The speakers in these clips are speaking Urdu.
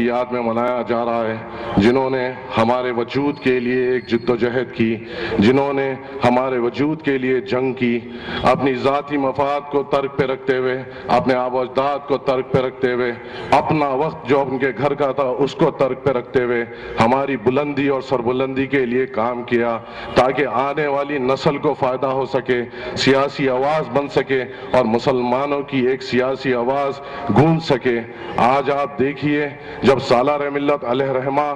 کی یاد میں منایا جا رہا ہے، جنہوں نے ہمارے وجود کے لیے ایک جد و جہد کی، جنہوں نے ہمارے وجود کے لیے جنگ کی، اپنی ذاتی مفاد کو ترک پہ رکھتے ہوئے، اپنے آب و اجداد کو ترک پہ رکھتے ہوئے، اپنا وقت جو ان کے گھر کا تھا اس کو ترک پہ رکھتے ہوئے ہماری بلندی اور سربلندی کے لیے کام کیا، تاکہ آنے والی نسل کو فائدہ ہو سکے، سیاسی آواز بن سکے اور مسلمانوں کی ایک سیاسی آواز گونج سکے۔ آج آپ دیکھیے، جب سالار ملت علیہ رحمہ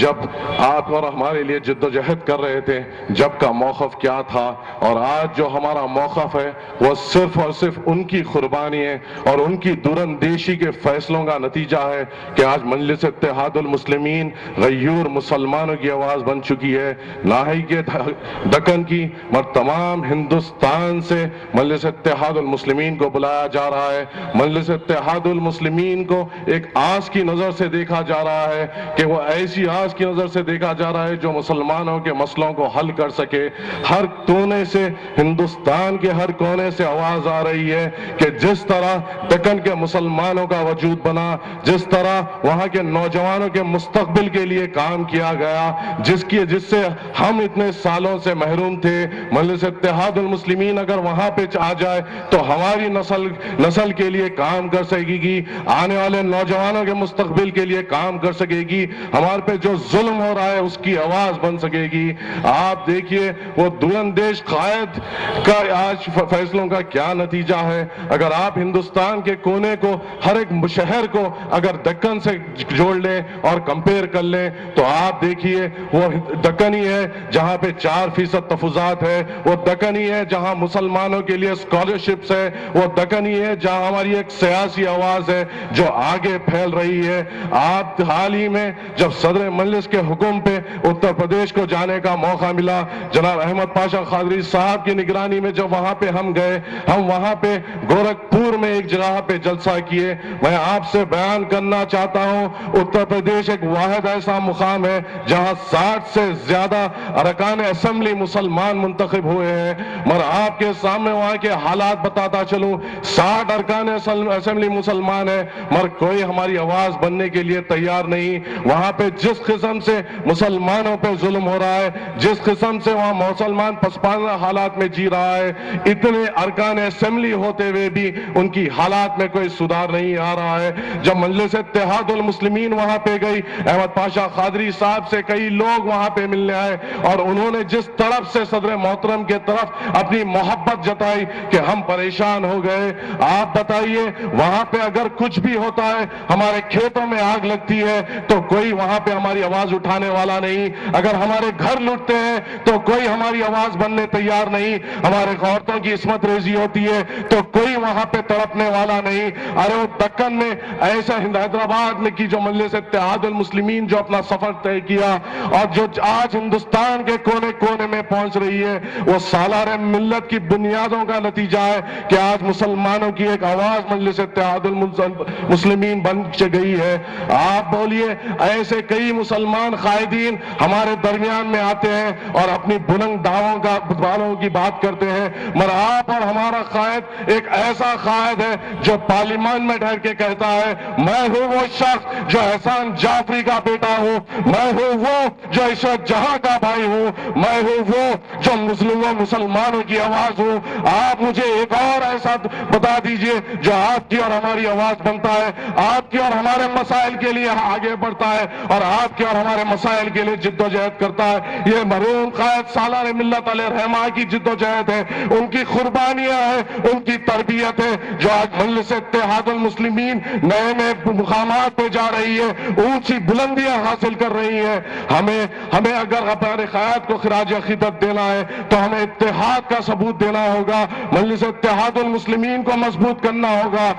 جب آپ اور ہمارے لیے جد و جہد کر رہے تھے، جب کا موقف کیا تھا، اور آج جو ہمارا موقف ہے وہ صرف اور صرف ان کی قربانیاں اور ان کی دورندیشی کے فیصلوں کا نتیجہ ہے کہ آج مجلس اتحاد المسلمین غیور مسلمانوں کی آواز بن چکی ہے، نہ ہی کہ دکن کی مگر تمام ہندوستان سے مجلس اتحاد المسلمین کو بلایا جا رہا ہے۔ مجلس اتحاد المسلمین کو ایک آس کی نظر سے دیکھا جا رہا ہے کہ وہ ایسی آس کی نظر سے دیکھا جا رہا ہے جو مسلمانوں کے مسئلوں کو حل کر سکے۔ ہر کونے سے، ہندوستان کے ہر کونے سے آواز آ رہی ہے کہ جس طرح دکن کے مسلمانوں کا وجود بنا، جس طرح وہاں کے نوجوانوں کے مستقبل کے لیے کام کیا گیا، جس سے ہم اتنے سالوں سے محروم تھے، مجلس اتحاد المسلمین اگر وہاں پہ آ جائے تو ہماری نسل کے لیے کام کر سکے گی، آنے والے نوجوانوں کے مستقبل کے لیے کام کر سکے گی، ہمارے پہ جو ظلم ہو رہا ہے اس کی آواز بن سکے گی۔ آپ دیکھیے وہ دورندیش قائد کا آج فیصلوں کا کیا نتیجہ ہے۔ اگر آپ ہندوستان کے کونے کو، ہر ایک شہر کو اگر دکن سے جوڑ لیں اور کمپیئر کر لیں تو آپ دیکھیے وہ دکن ہی ہے جہاں پہ 4% تفوزات ہے، وہ دکن ہی ہے جہاں مسلمانوں کے لیے اسکالرشپس ہے، وہ دکن ہی ہے جہاں ہماری ایک سیاسی آواز ہے جو آگے پھیل رہی ہے۔ آپ حال ہی میں جب صدر مجلس کے حکم پہ اتر پردیش کو جانے کا موقع ملا، جناب احمد پاشا قادری صاحب کی نگرانی میں جب وہاں پہ ہم گئے، ہم وہاں پہ گورکھپور میں ایک جگہ پہ جلسہ کیے۔ میں آپ سے بیان کرنا چاہتا ہوں، اتر پردیش ایک واحد ایسا مقام ہے جہاں 60 سے زیادہ ارکان اسمبلی مسلمان منتخب ہوئے ہیں، مگر آپ کے سامنے وہاں کے حالات بتاتا چلوں، 60 ارکان اسمبلی مسلمان ہیں مگر کوئی ہماری آواز بننے کے لیے تیار نہیں۔ وہاں پہ جس قسم سے مسلمانوں پہ ظلم ہو رہا ہے، جس قسم سے وہاں مسلمان پسپاندہ حالات میں جی رہا ہے، اتنے ارکان اسمبلی ہوتے ہوئے بھی ان کی حالات میں کوئی سدھار نہیں آ رہا ہے۔ جب مجلس اتحاد المسلمین وہاں پہ گئی، احمد پاشا قادری صاحب سے کئی لوگ وہاں پہ ملنے آئے اور انہوں نے جس طرف سے صدر محترم کے طرف اپنی محبت جتائی کہ ہم پریشان ہو گئے۔ آپ بتائیے وہاں پہ اگر کچھ بھی ہوتا ہے، ہمارے کھیتوں میں آگ لگتی ہے تو کوئی وہاں پہ ہماری آواز اٹھانے والا نہیں، اگر ہمارے گھر لوٹتے ہیں تو کوئی ہماری آواز بننے تیار نہیں، ہمارے عورتوں کی عصمت ریزی ہوتی ہے تو کوئی وہاں پہ تڑپنے والا نہیں۔ ارے وہ دکن میں ایسا حیدرآباد میں کی جو مجلس اتحاد المسلمین جو اپنا سفر طے کیا اور جو آج ہندوستان کے کونے کونے میں پہنچ رہی ہے، وہ سالار ملت کی بنیادوں کا نتیجہ ہے کہ آج مسلمانوں کی ایک آواز مجلس اتحاد المسلمین بن گئی ہے۔ آپ بولیے، ایسے کئی مسلمان قائدین ہمارے درمیان میں آتے ہیں اور اپنی بلند دعووں کی بات کرتے ہیں، مگر آپ اور ہمارا قائد ایک ایسا قائد ہے جو پارلیمان میں ٹھہر کے کہتا ہے، میں ہوں وہ شخص جو احسان جعفری کا بیٹا ہوں، میں ہوں وہ جو عشرت جہاں کا بھائی ہوں، میں ہوں وہ جو مسلمانوں کی آواز ہوں۔ آپ مجھے ایک اور ایسا بتا دیجئے جو آپ کی اور ہماری آواز بنتا ہے، آپ کی اور ہمارے مسائل کے لیے آگے بڑھتا ہے اور آپ کے اور ہمارے مسائل کے لیے جد و جہد کرتا ہے۔ یہ مرحوم قائد سالار ملت علیہ رحمہ کی جد و جہد ہے، ان کی قربانیاں ہیں، ان کی تربیت ہے جو آج مجلس اتحاد المسلمین نئے نئے مقامات پہ جا رہی ہے، اونچی بلندیاں حاصل کر رہی ہے۔ ہمیں اگر اپنے قائد کو خراج عقیدت دینا ہے تو ہمیں اتحاد کا ثبوت دینا ہوگا، مجلس اتحاد المسلمین کو مضبوط کرنا ہوگا،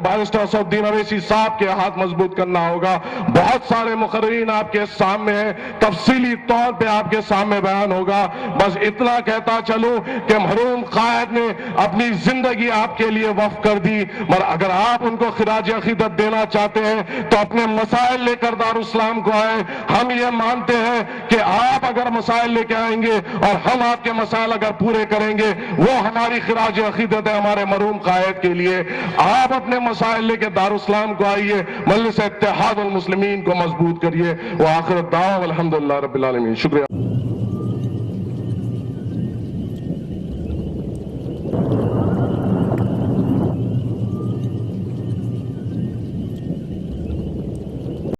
بارسٹر اسد الدین اویسی صاحب کے ہاتھ مضبوط کرنا ہوگا۔ بہت سارے مقررین آپ کے سامنے ہیں، تفصیلی طور پہ آپ کے سامنے بیان ہوگا۔ بس اتنا کہتا چلوں کہ مرحوم قائد نے اپنی زندگی آپ کے لیے وقف کر دی، مگر اگر آپ ان کو خراج عقیدت دینا چاہتے ہیں تو اپنے مسائل لے کر دارالاسلام کو آئیں۔ ہم یہ مانتے ہیں کہ آپ اگر مسائل لے کے آئیں گے اور ہم آپ کے مسائل اگر پورے کریں گے، وہ ہماری خراج عقیدت ہے ہمارے مرحوم قائد کے لیے۔ آپ اپنے مسائل لے کے دارالاسلام کو آئیے، مجلس اتحاد اتحاد المسلمین کو مضبوط کریے. وآخر الدعوہ الحمدللہ رب العالمین. شکریہ.